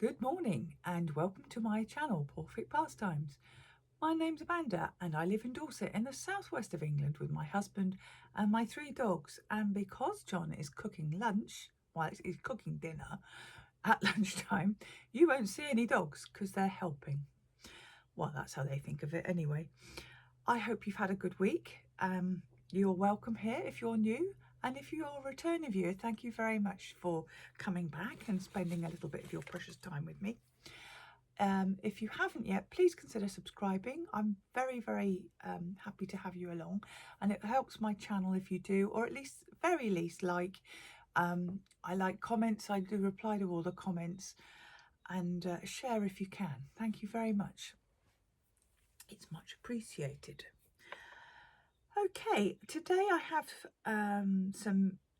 Good morning and welcome to my channel, Perfect Pastimes. My name's Amanda and I live in Dorset in the southwest of England with my husband and my 3 dogs. And because John is cooking lunch, well, he's cooking dinner at lunchtime, you won't see any dogs because they're helping. Well, that's how they think of it anyway. I hope you've had a good week. You're welcome here if you're new. And if you're a returning viewer, thank you very much for coming back and spending a little bit of your precious time with me. If you haven't yet, please consider subscribing. I'm very happy to have you along, and it helps my channel if you do, or at least very least like. I like comments. I do reply to all the comments, and share if you can. Thank you very much. It's much appreciated. Okay, today I have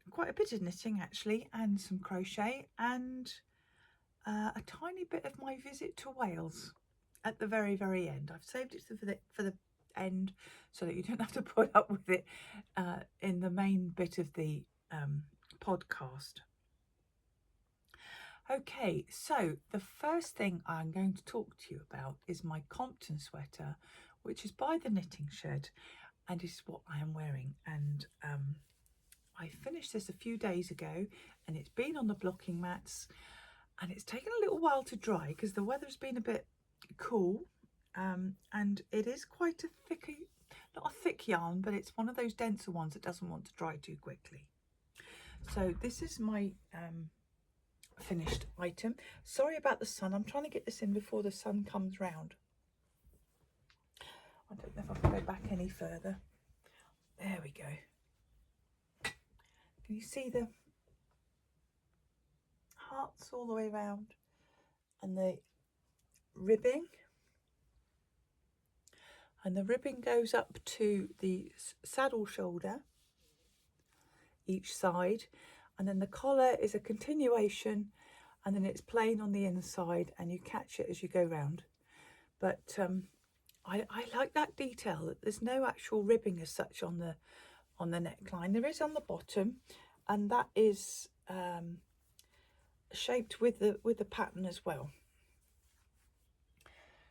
quite a bit of knitting actually, and some crochet, and a tiny bit of my visit to Wales at the very end. I've saved it for the end so that you don't have to put up with it in the main bit of the podcast. Okay, so the first thing I'm going to talk to you about is my Compton sweater, which is by the Knitting Shed, and is what I am wearing. And I finished this a few days ago, and it's been on the blocking mats, and it's taken a little while to dry because the weather's been a bit cool, and it is quite a not a thick yarn, but it's one of those denser ones that doesn't want to dry too quickly. So this is my finished item. Sorry about the sun. I'm trying to get this in before the sun comes round. I don't know if I can go back any further. There we go. Can you see the hearts all the way around and the ribbing? And the ribbing goes up to the saddle shoulder each side, and then the collar is a continuation, and then it's plain on the inside, and you catch it as you go round. But I like that detail, that there's no actual ribbing as such on the neckline. There is on the bottom, and that is shaped with the pattern as well.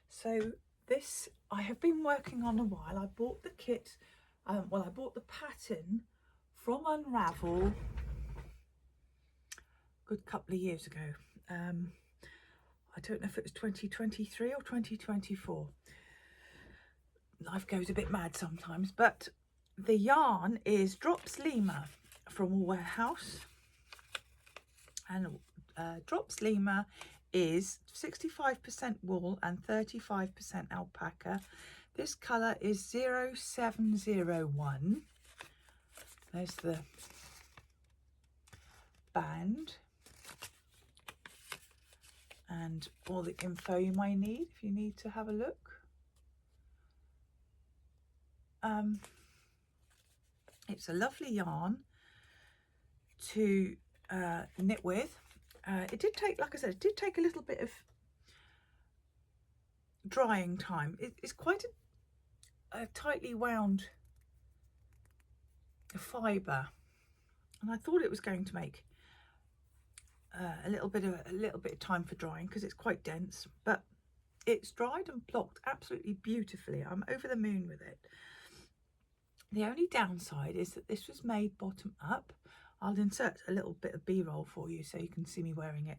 So this I have been working on a while. I bought the kit, I bought the pattern from Unravel a good couple of years ago. I don't know if it was 2023 or 2024. Life goes a bit mad sometimes, but the yarn is Drops Lima from a warehouse, and Drops Lima is 65% wool and 35% alpaca. This colour is 0701. There's the band and all the info you might need if you need to have a look. It's a lovely yarn to knit with. It did take, like I said, it did take a little bit of drying time. It's quite a tightly wound fibre, and I thought it was going to make a little bit of time for drying because it's quite dense, but it's dried and blocked absolutely beautifully. I'm over the moon with it. The only downside is that this was made bottom up. I'll insert a little bit of b-roll for you so you can see me wearing it.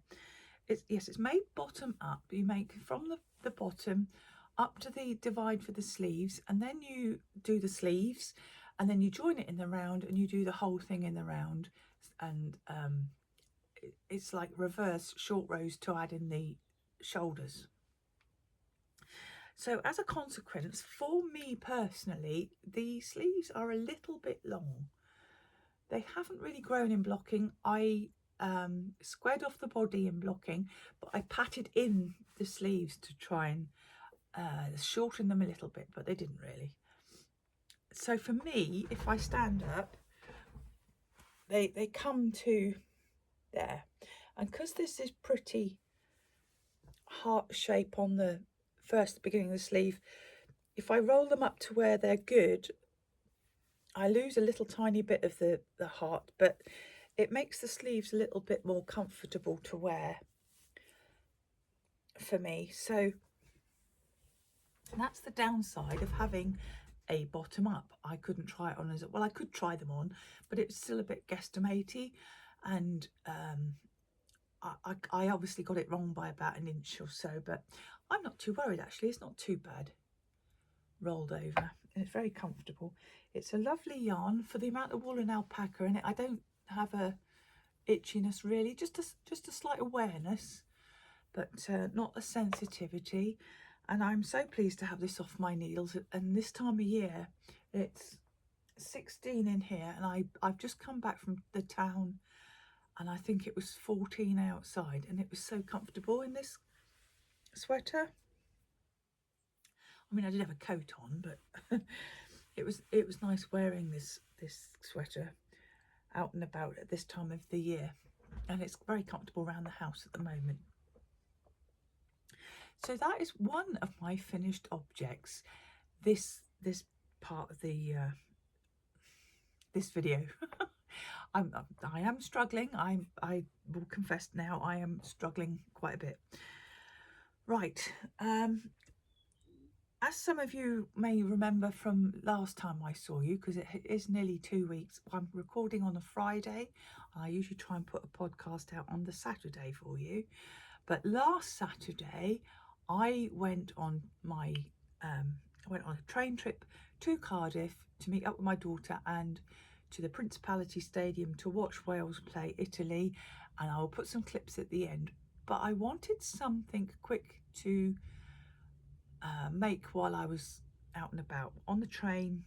It's made bottom up. You make from the bottom up to the divide for the sleeves, and then you do the sleeves, and then you join it in the round, and you do the whole thing in the round, and it's like reverse short rows to add in the shoulders. So as a consequence, for me personally, the sleeves are a little bit long. They haven't really grown in blocking. I squared off the body in blocking, but I patted in the sleeves to try and shorten them a little bit, but they didn't really. So for me, if I stand up, they come to there. And because this is pretty heart shape on the beginning of the sleeve, if I roll them up to where they're good, I lose a little tiny bit of the heart, but it makes the sleeves a little bit more comfortable to wear. for me. So that's the downside of having a bottom up. I couldn't try it on as well. I could try them on, but it's still a bit guesstimatey, and I obviously got it wrong by about an inch or so, but I'm not too worried actually. It's not too bad rolled over, and it's very comfortable. It's a lovely yarn for the amount of wool and alpaca in it. I don't have a itchiness really, just a slight awareness, but not a sensitivity. And I'm so pleased to have this off my needles. And this time of year, it's 16 in here, and I've just come back from the town, and I think it was 14 outside, and it was so comfortable in this sweater. I mean, I did have a coat on, but it was nice wearing this sweater out and about at this time of the year, and it's very comfortable around the house at the moment. So that is one of my finished objects. This part of the this video. I am struggling. I will confess now, I am struggling quite a bit. Right. As some of you may remember from last time I saw you, because it is nearly 2 weeks, I'm recording on a Friday. I usually try and put a podcast out on the Saturday for you. But last Saturday, I went on my a train trip to Cardiff to meet up with my daughter and to the Principality Stadium to watch Wales play Italy, and I will put some clips at the end. But I wanted something quick to make while I was out and about on the train,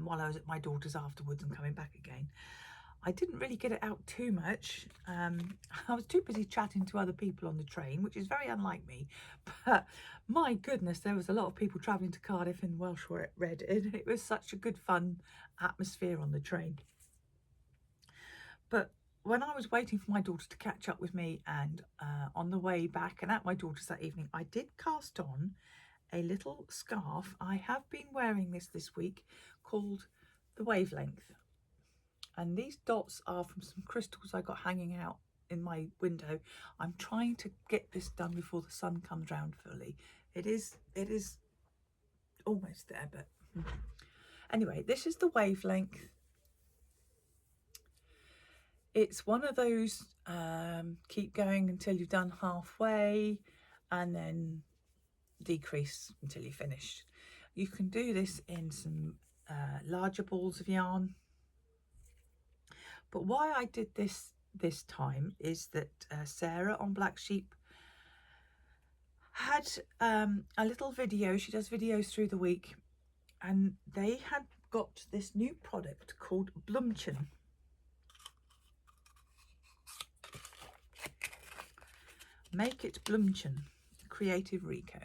while I was at my daughter's afterwards and coming back again. I didn't really get it out too much. I was too busy chatting to other people on the train, which is very unlike me. But my goodness, there was a lot of people travelling to Cardiff in Welsh Red. It was such a good fun atmosphere on the train. But when I was waiting for my daughter to catch up with me, and on the way back and at my daughter's that evening, I did cast on a little scarf. I have been wearing this week, called the Wavelength. And these dots are from some crystals I got hanging out in my window. I'm trying to get this done before the sun comes round fully. It is almost there, but anyway, this is the Wavelength. It's one of those keep going until you've done halfway and then decrease until you're finished. You can do this in some larger balls of yarn. But why I did this time is that Sarah on Black Sheep had a little video. She does videos through the week, and they had got this new product called Blumchen. Make It Blumchen, Creative Rico.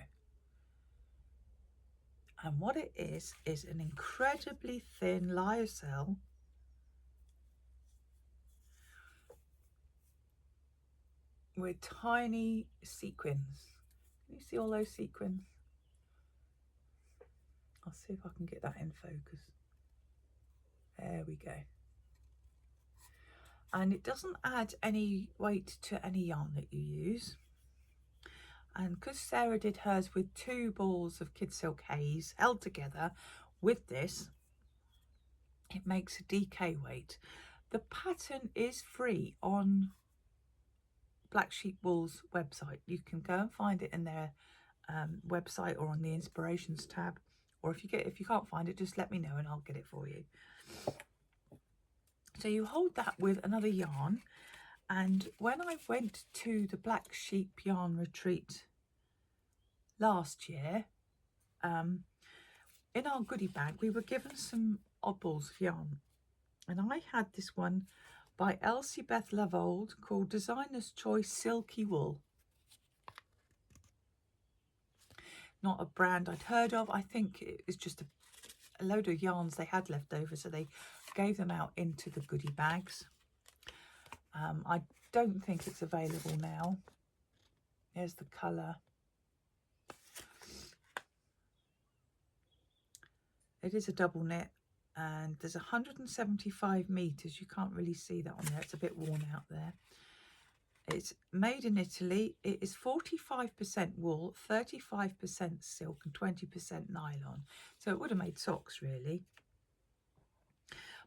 And what it is an incredibly thin lyocell with tiny sequins. Can you see all those sequins? I'll see if I can get that in focus. There we go. And it doesn't add any weight to any yarn that you use. And because Sarah did hers with 2 balls of Kid Silk Haze held together with this, it makes a DK weight. The pattern is free on Black Sheep Wool's website. You can go and find it in their website or on the inspirations tab, or if you can't find it, just let me know and I'll get it for you. So you hold that with another yarn, and when I went to the Black Sheep yarn retreat last year, in our goodie bag we were given some oddballs of yarn, and I had this one by Elsie Beth Lavold called Designer's Choice Silky Wool. Not a brand I'd heard of. I think it was just a load of yarns they had left over, so they gave them out into the goodie bags. I don't think it's available now. Here's the colour. It is a double knit, and there's 175 meters. You can't really see that on there, it's a bit worn out there. It's made in Italy. It is 45% wool, 35% silk and 20% nylon. So it would have made socks really.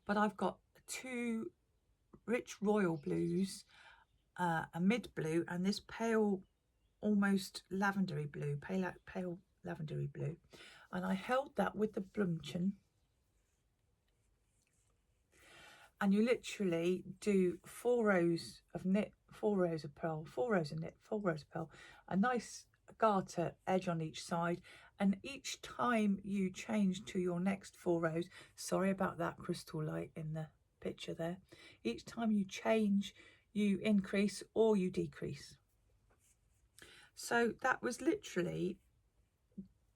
But I've got two rich royal blues, a mid blue, and this pale, almost lavendery blue, pale lavendery blue. And I held that with the blumchen. And you literally do 4 rows of knit, 4 rows of purl, 4 rows of knit, 4 rows of purl, a nice garter edge on each side, and each time you change to your next 4 rows, sorry about that crystal light in the picture there, each time you change you increase or you decrease. So that was literally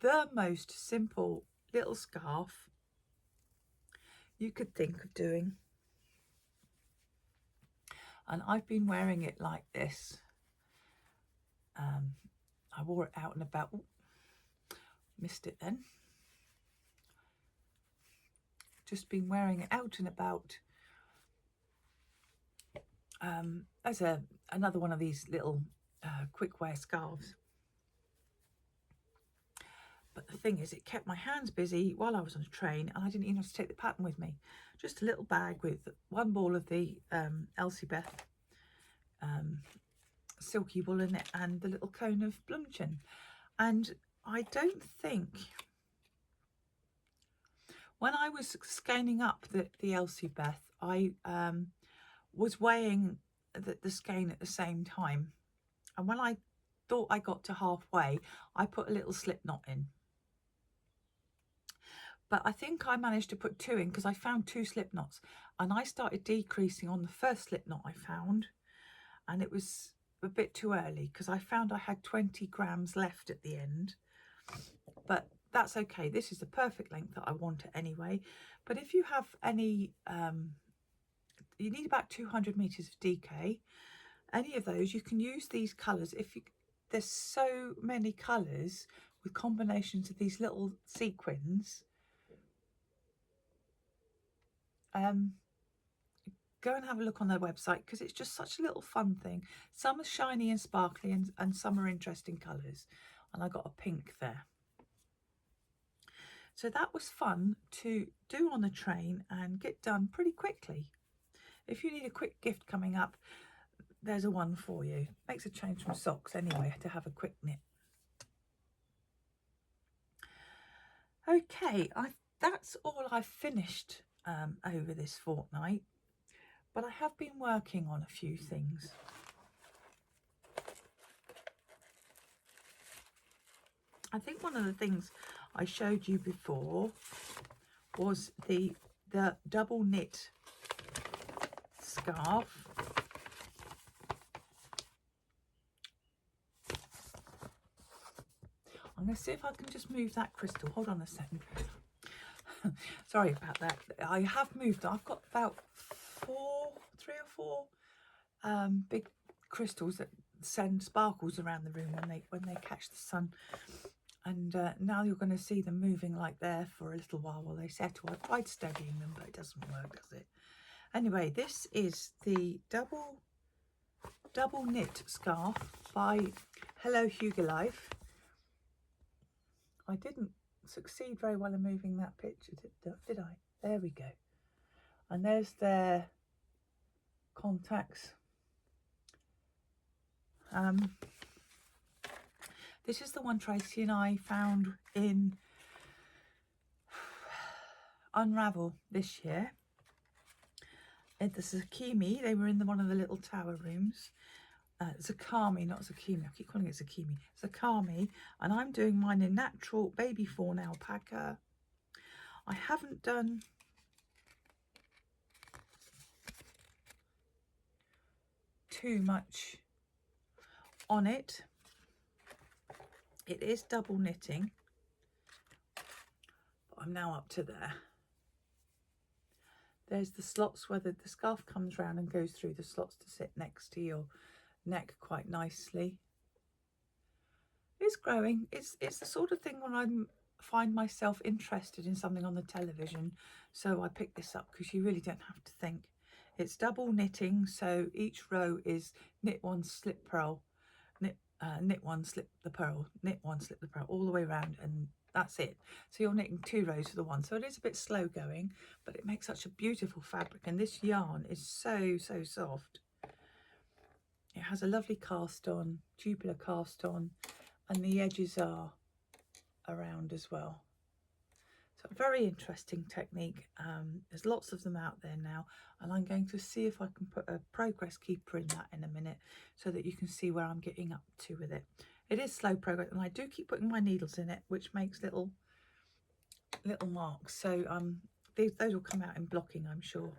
the most simple little scarf you could think of doing. And I've been wearing it like this. I wore it out and about. Ooh, missed it then. Just been wearing it out and about as another one of these little quick wear scarves. But the thing is, it kept my hands busy while I was on a train, and I didn't even have to take the pattern with me. Just a little bag with one ball of the Elizabeth silky wool in it and the little cone of blumchen. And I don't think, when I was scanning up the Elizabeth, I was weighing the skein at the same time, and when I thought I got to halfway, I put a little slip knot in. But I think I managed to put 2 in because I found 2 slip knots, and I started decreasing on the first slip knot I found, and it was a bit too early because I found I had 20 grams left at the end. But that's okay. This is the perfect length that I want it anyway. But if you have any, you need about 200 meters of DK. Any of those, you can use these colors. There's so many colors with combinations of these little sequins. Go and have a look on their website because it's just such a little fun thing. Some are shiny and sparkly and some are interesting colours. And I got a pink there. So that was fun to do on the train and get done pretty quickly. If you need a quick gift coming up, there's a one for you. Makes a change from socks anyway to have a quick knit. Okay, that's all I've finished over this fortnight. But I have been working on a few things. I think one of the things I showed you before was the double knit scarf. I'm going to see if I can just move that crystal. Hold on a second. Sorry about that. I have moved. I've got about 3 or 4 big crystals that send sparkles around the room when they catch the sun. And now you're going to see them moving like there for a little while they settle. I tried steadying them, but it doesn't work, does it? Anyway, this is the double knit scarf by Hello Hugo Life. I didn't succeed very well in moving that picture, did I? There we go. And there's their contacts. This is the one Tracy and I found in Unravel this year. The Zucchini, they were in one of the little tower rooms. Zakami, not Zucchini, I keep calling it Zucchini. Zakami, and I'm doing mine in natural baby fawn alpaca. I haven't done too much on it. It is double knitting, but I'm now up to there. There's the slots where the scarf comes round and goes through the slots to sit next to your neck quite nicely. It's growing. It's the sort of thing when I find myself interested in something on the television, so I pick this up because you really don't have to think. It's double knitting, so each row is knit one, slip purl, knit one, slip the purl, knit one, slip the purl, all the way around, and that's it. So you're knitting 2 rows of the one. So it is a bit slow going, but it makes such a beautiful fabric, and this yarn is so soft. It has a lovely cast on, tubular cast on, and the edges are around as well. So a very interesting technique. There's lots of them out there now, and I'm going to see if I can put a progress keeper in that in a minute so that you can see where I'm getting up to with it. It is slow progress, and I do keep putting my needles in it, which makes little marks. So those will come out in blocking, I'm sure.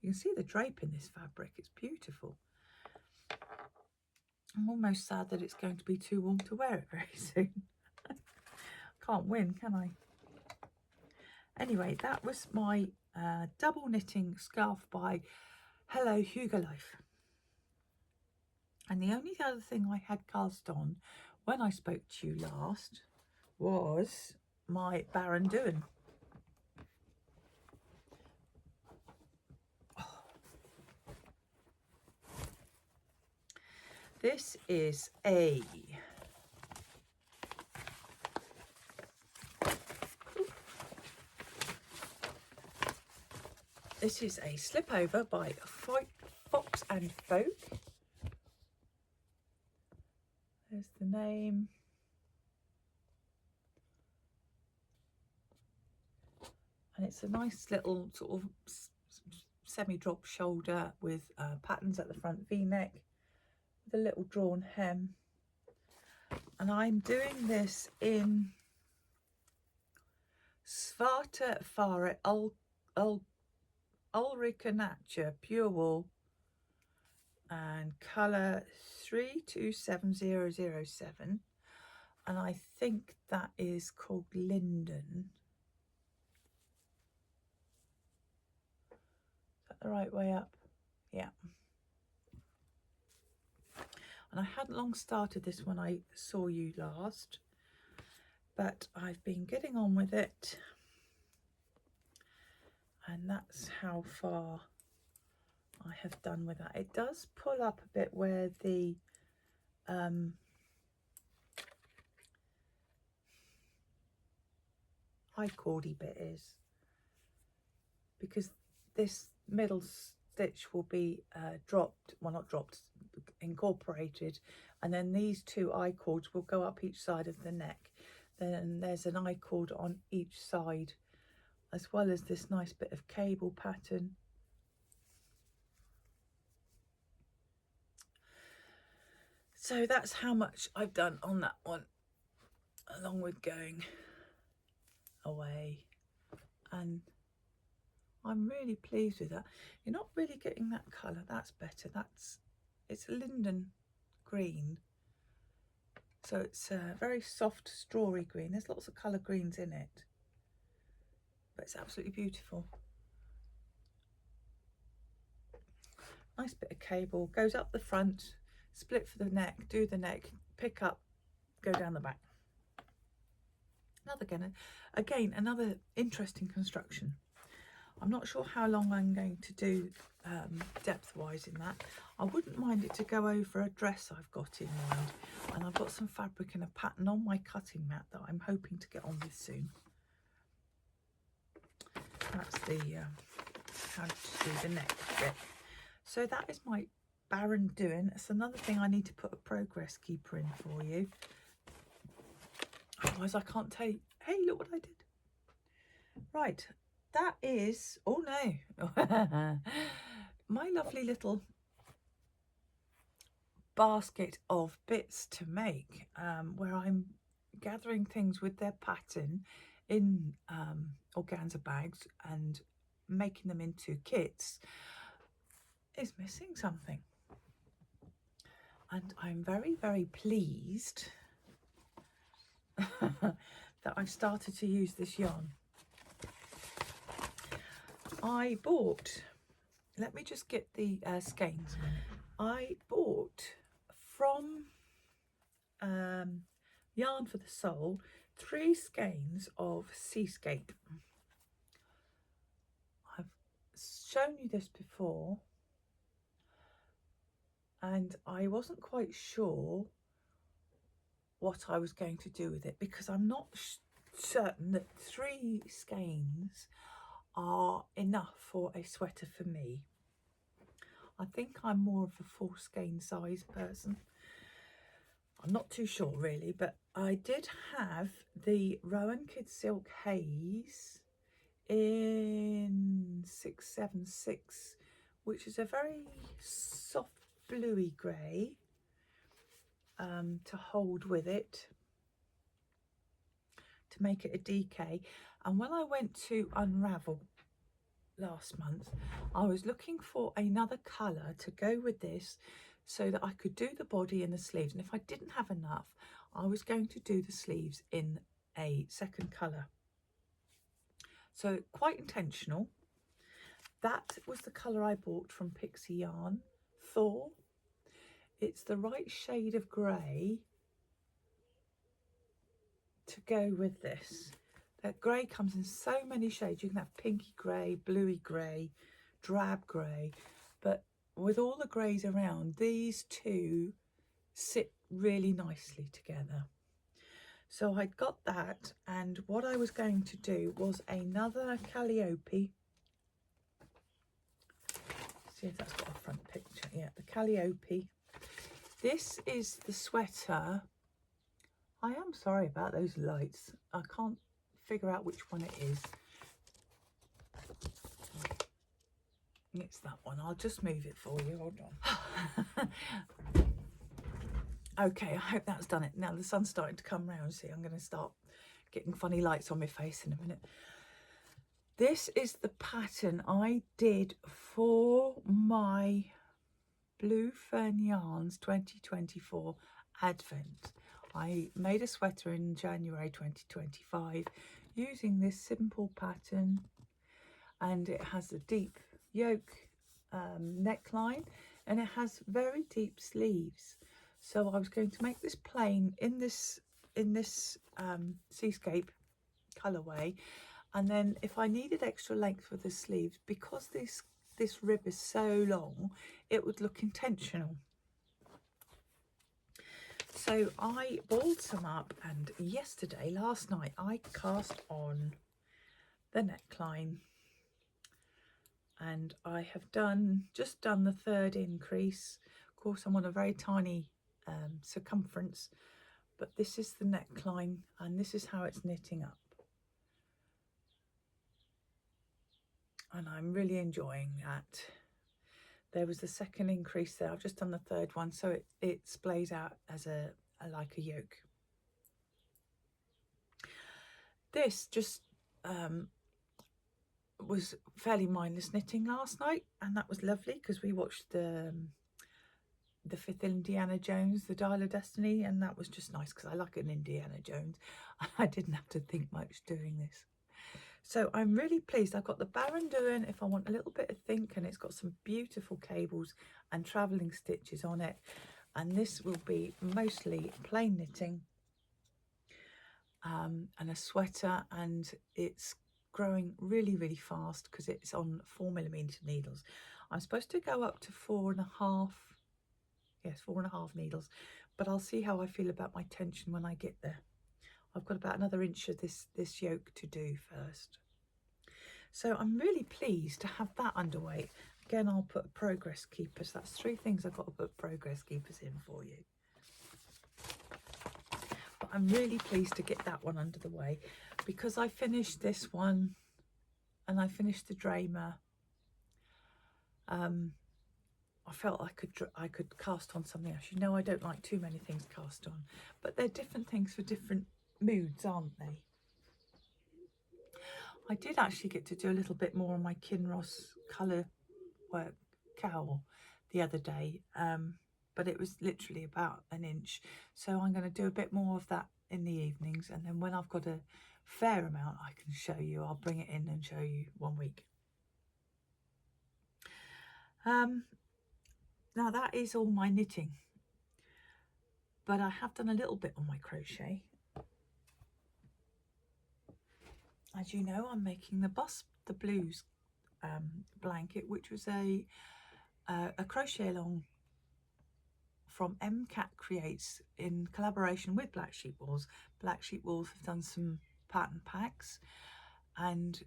You can see the drape in this fabric. It's beautiful. I'm almost sad that it's going to be too warm to wear it very soon. Can't win, can I? Anyway, that was my double knitting scarf by Hello Hugo Life. And the only other thing I had cast on when I spoke to you last was my Baron Doon. This is a slip over by Fox and Folk. There's the name. And it's a nice little sort of semi-drop shoulder with patterns at the front, V-neck with a little drawn hem. And I'm doing this in Svarte Fare Ulrika Nature Pure Wool and colour 327007, and I think that is called Linden. Is that the right way up? Yeah. And I hadn't long started this when I saw you last, but I've been getting on with it, and that's how far I have done with that. It does pull up a bit where the high cordy bit is, because this middle stitch will be dropped, well not dropped, incorporated, and then these 2 I-cords will go up each side of the neck. Then there's an I-cord on each side, as well as this nice bit of cable pattern. So that's how much I've done on that one, along with going away, and I'm really pleased with that. You're not really getting that colour. That's better. It's a linden green, so it's a very soft strawy green. There's lots of colour greens in it, but it's absolutely beautiful. Nice bit of cable, goes up the front, split for the neck, do the neck, pick up, go down the back. Again, another interesting construction. I'm not sure how long I'm going to do depth-wise in that. I wouldn't mind it to go over a dress I've got in mind, and I've got some fabric and a pattern on my cutting mat that I'm hoping to get on with soon. That's the how to do the neck bit. So that is my Baron Doon. It's another thing I need to put a progress keeper in for you. Otherwise I can't tell you. Hey, look what I did. Right, that is, oh no, my lovely little basket of bits to make, where I'm gathering things with their pattern in organza bags and making them into kits, is missing something. And I'm very pleased that I've started to use this yarn. I bought, let me just get the skeins. I bought from Yarn for the Soul 3 skeins of Seascape. I've shown you this before and I wasn't quite sure what I was going to do with it, because I'm not certain that 3 skeins are enough for a sweater for me. I think I'm more of a 4 skein size person. I'm not too sure really, but I did have the Rowan Kids Silk Haze in 676, which is a very soft bluey grey, to hold with it to make it a DK. And when I went to unravel last month, I was looking for another colour to go with this so that I could do the body and the sleeves, and if I didn't have enough, I was going to do the sleeves in a second colour. So quite intentional. That was the colour I bought from Pixie Yarn, Thor. It's the right shade of grey to go with this. That grey comes in so many shades. You can have pinky grey, bluey grey, drab grey, but with all the greys around, these two sit really nicely together. So I got that, and what I was going to do was another Calliope. See if that's got a front picture. Yeah, the Calliope. This is the sweater. I am sorry about those lights. I can't figure out which one it is. It's that one. I'll just move it for you. Hold on. Okay, I hope that's done it. Now the sun's starting to come round. See, I'm going to start getting funny lights on my face in a minute. This is the pattern I did for my Blue Fern Yarns 2024 Advent. I made a sweater in January 2025 using this simple pattern, and it has a deep yoke neckline, and it has very deep sleeves. So I was going to make this plain in this seascape colourway, and then if I needed extra length for the sleeves, because this rib is so long, it would look intentional. So I balled some up, and last night, I cast on the neckline, and I have just done the 3rd increase. Of course, I'm on a very tiny circumference, but this is the neckline, and this is how it's knitting up. And I'm really enjoying that. There was the 2nd increase there. I've just done the 3rd one, so it splays out as like a yoke. This just was fairly mindless knitting last night, and that was lovely because we watched the 5th Indiana Jones, the Dial of Destiny, and that was just nice because I like an Indiana Jones. I didn't have to think much doing this. So I'm really pleased. I've got the Baron if I want a little bit of think, and it's got some beautiful cables and travelling stitches on it. And this will be mostly plain knitting and a sweater, and it's growing really, really fast because it's on 4mm needles. I'm supposed to go up to 4.5, yes, 4.5 needles, but I'll see how I feel about my tension when I get there. I've got about another inch of this yoke to do first. So I'm really pleased to have that underway. Again, I'll put progress keepers. That's 3 things I've got to put progress keepers in for you. But I'm really pleased to get that one under the way, because I finished this one and I finished the Dramer. I felt I could cast on something else. You know, I don't like too many things cast on, but they're different things for different moods, aren't they? I did actually get to do a little bit more on my Kinross colour work cowl the other day, but it was literally about an inch. So I'm going to do a bit more of that in the evenings, and then when I've got a fair amount I can show you, I'll bring it in and show you one week. Now that is all my knitting, but I have done a little bit on my crochet. As you know, I'm making the blues blanket, which was a crochet along from MCAT Creates in collaboration with Black Sheep Wools. Black Sheep Wools have done some pattern packs, and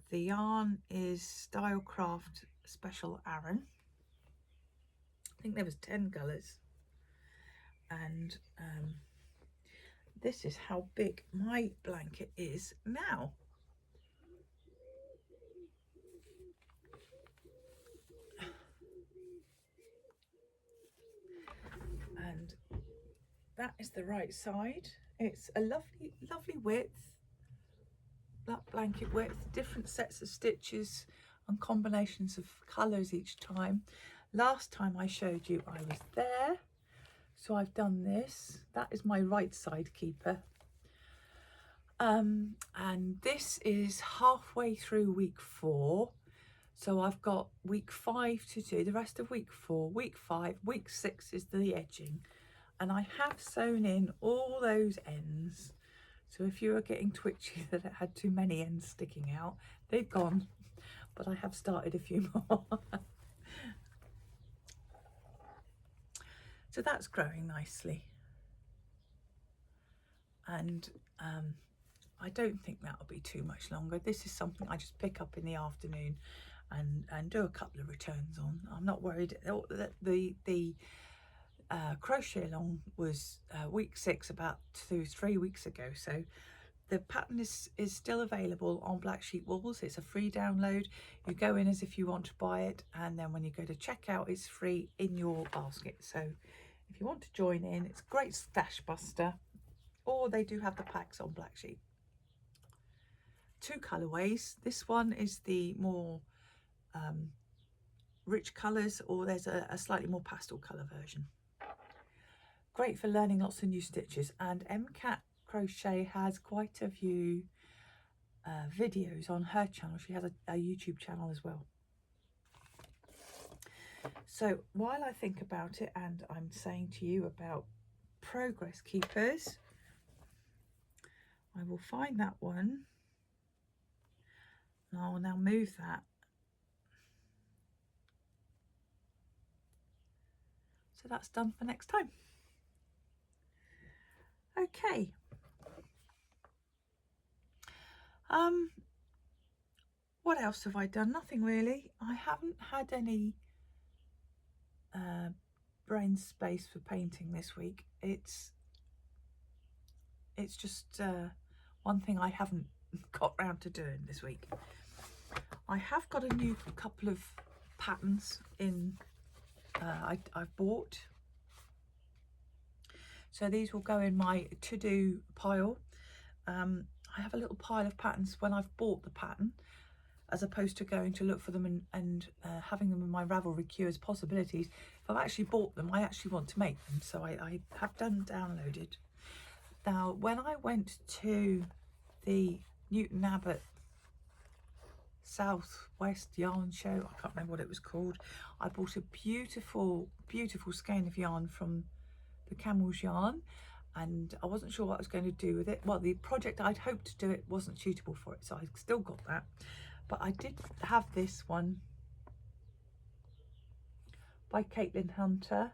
the yarn is Stylecraft Special Aran. I think there was 10 colours, and this is how big my blanket is now. And that is the right side. It's a lovely width, that blanket width, different sets of stitches and combinations of colours each time. Last time I showed you I was there, so I've done this. That is my right side keeper. And this is halfway through week 4. So I've got week 5 to do, the rest of week 4, week 5, week 6 is the edging. And I have sewn in all those ends. So if you were getting twitchy that it had too many ends sticking out, they've gone. But I have started a few more. So that's growing nicely. And I don't think that'll be too much longer. This is something I just pick up in the afternoon and do a couple of returns on. I'm not worried. The crochet along was week 6 about 3 weeks ago, so the pattern is still available on Black Sheep Wools. It's a free download. You go in as if you want to buy it, and then when you go to checkout, it's free in your basket. So if you want to join in, it's a great stash buster. Or they do have the packs on Black Sheep. 2 colourways. This one is the more rich colours, or there's a slightly more pastel colour version. Great for learning lots of new stitches, and MCAT Crochet has quite a few videos on her channel. She has a YouTube channel as well. So while I think about it, and I'm saying to you about progress keepers, I will find that one, and I will now move that. So that's done for next time. Okay. What else have I done? Nothing really. I haven't had any brain space for painting this week. It's just one thing I haven't got round to doing this week. I have got a new couple of patterns in I've bought. So these will go in my to-do pile. I have a little pile of patterns when I've bought the pattern, as opposed to going to look for them and having them in my Ravelry queue as possibilities. If I've actually bought them, I actually want to make them. So I have downloaded. Now, when I went to the Newton Abbot Southwest Yarn Show, I can't remember what it was called, I bought a beautiful skein of yarn from the Camel's Yarn, and I wasn't sure what I was going to do with it. Well, the project I'd hoped to do it wasn't suitable for it, so I still got that. But I did have this one by Caitlin Hunter.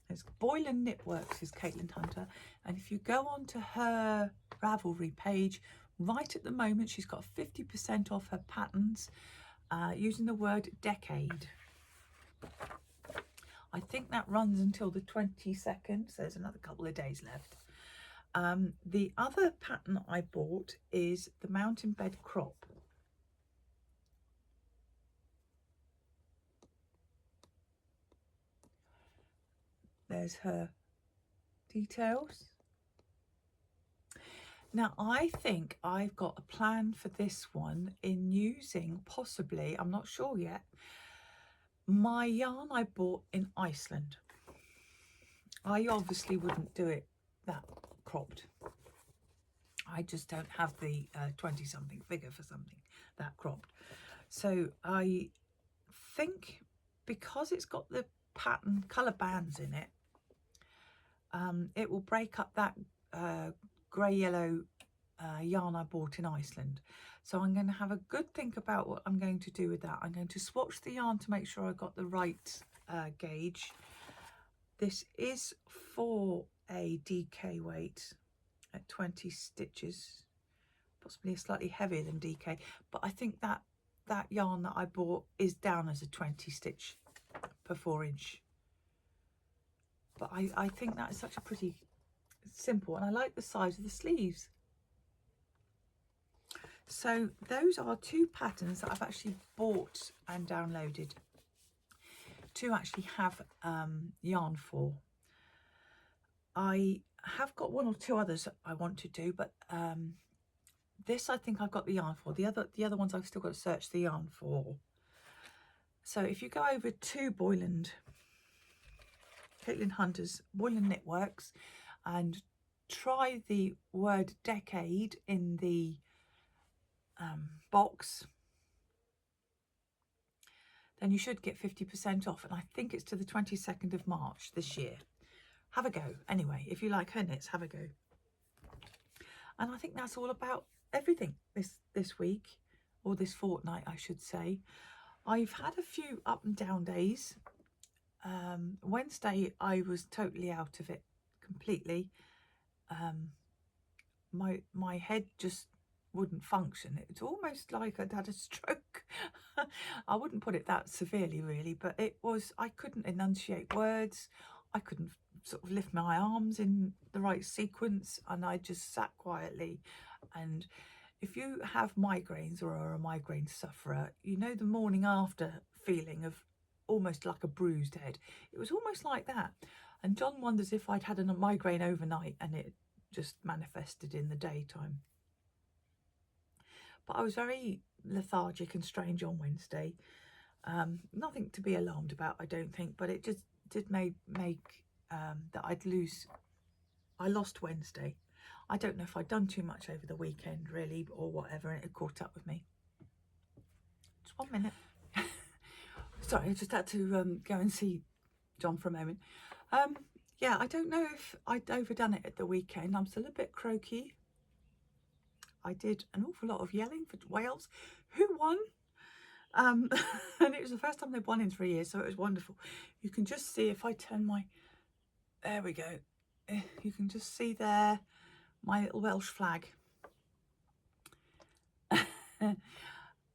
It's Boylan Knitworks is Caitlin Hunter, and if you go onto her Ravelry page, right at the moment she's got 50% off her patterns using the word decade. I think that runs until the 22nd, so there's another couple of days left. The other pattern I bought is the Mountain Bed Crop. There's her details. Now I think I've got a plan for this one in using, possibly, I'm not sure yet, my yarn I bought in Iceland. I obviously wouldn't do it that cropped. I just don't have the 20-something figure for something that cropped. So I think because it's got the pattern colour bands in it, it will break up that grey yellow yarn I bought in Iceland. So I'm going to have a good think about what I'm going to do with that. I'm going to swatch the yarn to make sure I got the right gauge. This is for a DK weight at 20 stitches, possibly slightly heavier than DK, but I think that yarn that I bought is down as a 20 stitch per 4-inch. But I think that is such a pretty simple, and I like the size of the sleeves. So those are 2 patterns that I've actually bought and downloaded to actually have yarn for. I have got 1 or 2 others I want to do, but this I think I've got the yarn for. The other ones I've still got to search the yarn for. So if you go over to Caitlin Hunter's Boylan Knitworks and try the word decade in the box, then you should get 50% off, and I think it's to the 22nd of March this year. Have a go. Anyway, if you like her knits, have a go. And I think that's all about everything this week, or this fortnight I should say. I've had a few up and down days. Wednesday I was totally out of it completely. My head just wouldn't function. It's almost like I'd had a stroke. I wouldn't put it that severely really, but it was, I couldn't enunciate words. I couldn't sort of lift my arms in the right sequence, and I just sat quietly. And if you have migraines or are a migraine sufferer, you know the morning after feeling of almost like a bruised head. It was almost like that. And John wonders if I'd had a migraine overnight and it just manifested in the daytime. But I was very lethargic and strange on Wednesday. Nothing to be alarmed about, I don't think, but it just did make that I lost Wednesday. I don't know if I'd done too much over the weekend really or whatever, and it caught up with me. Just 1 minute. Sorry, I just had to go and see John for a moment. Yeah, I don't know if I'd overdone it at the weekend. I'm still a bit croaky. I did an awful lot of yelling for Wales, who won. And it was the first time they'd won in 3 years, so it was wonderful. You can just see if I turn my, there we go. You can just see there my little Welsh flag.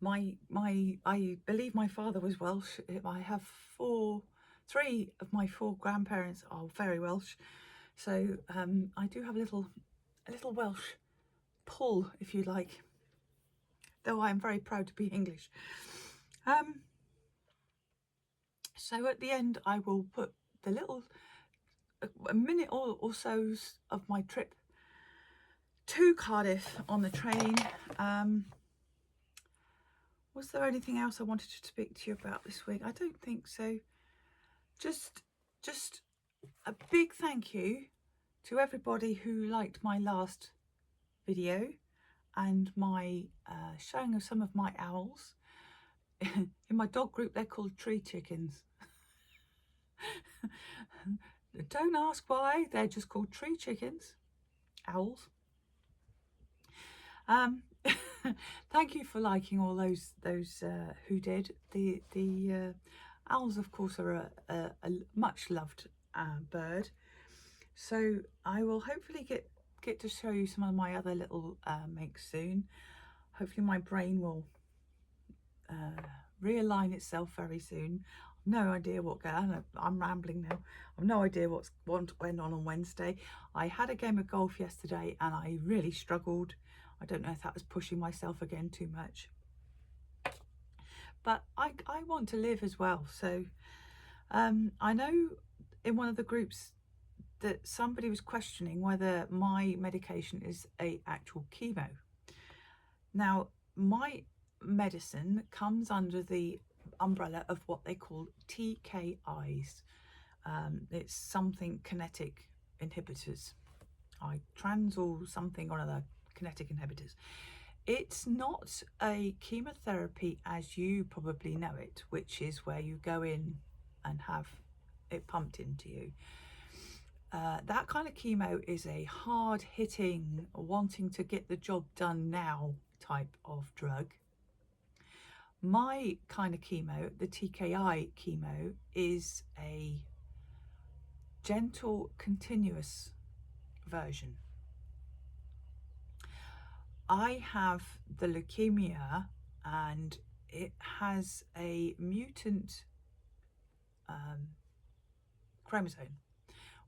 I believe my father was Welsh. I have 3 of my 4 grandparents are very Welsh, so I do have a little Welsh pull, if you like, though I am very proud to be English. So at the end I will put the little a minute or so of my trip to Cardiff on the train. Was there anything else I wanted to speak to you about this week? I don't think so. Just a big thank you to everybody who liked my last video and my showing of some of my owls. In my dog group they're called tree chickens. Don't ask why, they're just called tree chickens, owls. Thank you for liking all those who did. The owls of course are a much loved bird, so I will hopefully get to show you some of my other little makes soon. Hopefully my brain will realign itself very soon. No idea what I'm rambling now. I've no idea what went on Wednesday. I had a game of golf yesterday and I really struggled. I don't know if that was pushing myself again too much, but I want to live as well. So I know in one of the groups that somebody was questioning whether my medication is a actual chemo. Now my medicine comes under the umbrella of what they call TKIs. It's something kinetic inhibitors, trans or something or other kinetic inhibitors. It's not a chemotherapy as you probably know it, which is where you go in and have it pumped into you. that kind of chemo is a hard-hitting, wanting to get the job done now type of drug. My kind of chemo, the TKI chemo, is a gentle, continuous version. I have the leukemia, and it has a mutant chromosome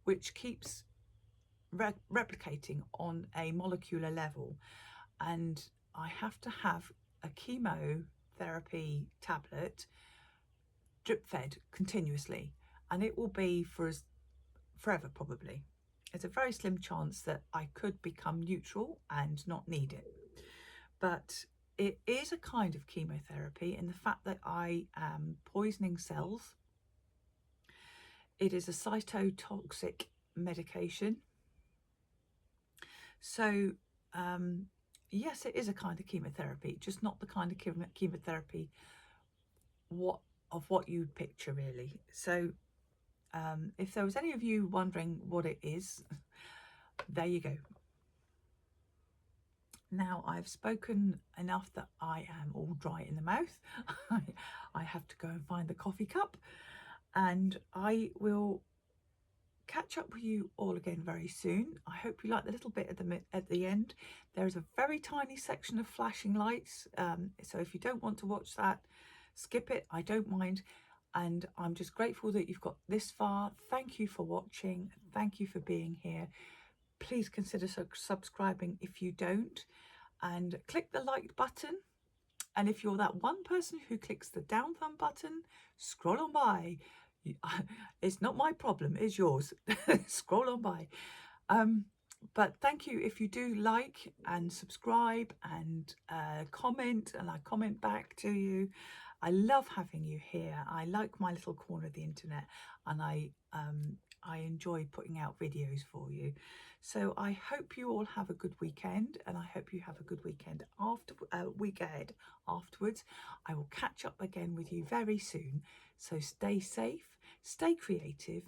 which keeps replicating on a molecular level, and I have to have a chemotherapy tablet drip fed continuously, and it will be for forever probably. There's a very slim chance that I could become neutral and not need it, but it is a kind of chemotherapy in the fact that I am poisoning cells. It is a cytotoxic medication. So yes, it is a kind of chemotherapy, just not the kind of chemotherapy of what you picture really. So if there was any of you wondering what it is, there you go. Now I've spoken enough that I am all dry in the mouth. I have to go and find the coffee cup, and I will catch up with you all again very soon. I hope you like the little bit at the end. There is a very tiny section of flashing lights, so if you don't want to watch that, skip it. I don't mind, and I'm just grateful that you've got this far. Thank you for watching. Thank you for being here. Please consider subscribing if you don't, and click the like button. And if you're that one person who clicks the down thumb button, scroll on by. It's not my problem, it's yours. Scroll on by. But thank you if you do like and subscribe and comment, and I comment back to you. I love having you here. I like my little corner of the internet, and I enjoy putting out videos for you. So I hope you all have a good weekend, and I hope you have a good weekend week ahead afterwards. I will catch up again with you very soon. So stay safe, stay creative,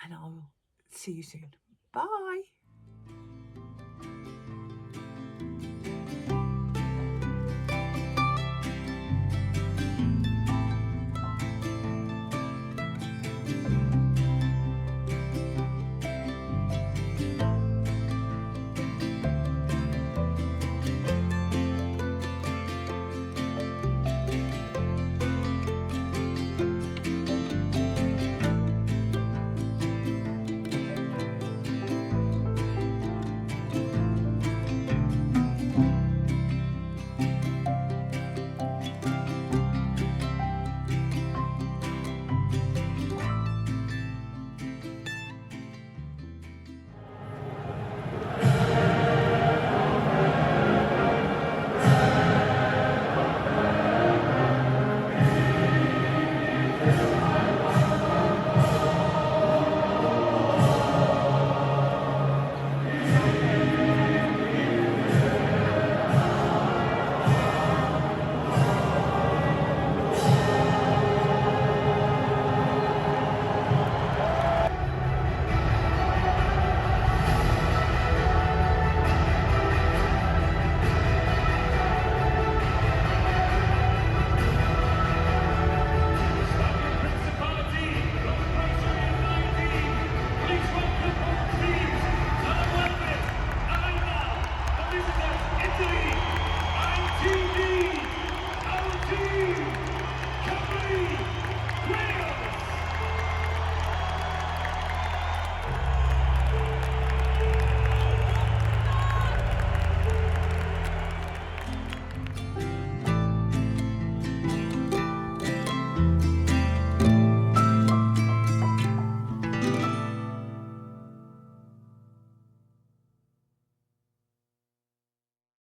and I'll see you soon. Bye.